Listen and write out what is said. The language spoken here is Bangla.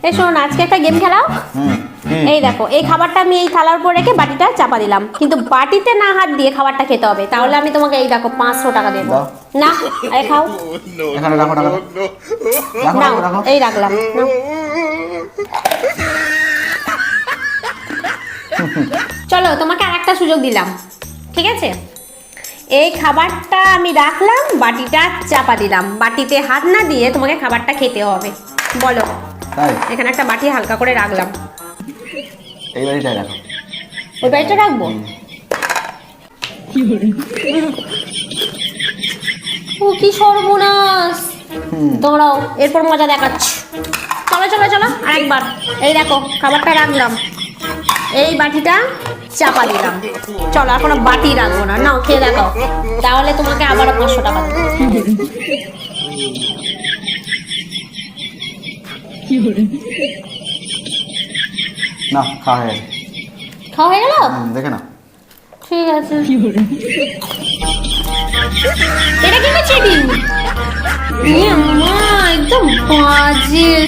এই শোনো না, আজকে একটা গেম খেলাও। এই দেখো, এই খাবারটা আমি এই থালার উপর রেখে বাটিটা চাপা দিলাম, কিন্তু বাটিতে না হাত দিয়ে খাবারটা খেতে হবে। তাহলে আমি তোমাকে এই দেখো 500 টাকা দেবো। না, আরে খাও। এখানে রাখো টাকা। নাও, এই রাখলাম। নাও। চলো, তোমাকে আর একটা সুযোগ দিলাম, ঠিক আছে? এই খাবারটা আমি রাখলাম, বাটিটা চাপা দিলাম, বাটিতে হাত না দিয়ে তোমাকে খাবারটা খেতে হবে। বলো। তাই এখানে একটা বাটি হালকা করে রাখলাম। এই বাড়িটাই রাখো। ওই বাটিটা রাখবো? ও কি সর্বনাশ! দাঁড়াও, এরপর মজা দেখাচ্ছি। চলো চলো চলো, আরেকবার। এই দেখো, খাবারটা রাখলাম, এই বাটিটা চাপা দিলাম। চলো, আর কোনো বাটি রাখবো না। নাও, খেয়ে দেখো, তাহলে তোমাকে আবারও 500 টাকা দেবো। না, খাওয়া হয়ে গেছে। খাওয়া হয়ে গেল? দেখে না। ঠিক আছে। এটা কি চিটিং? একদম বাজে।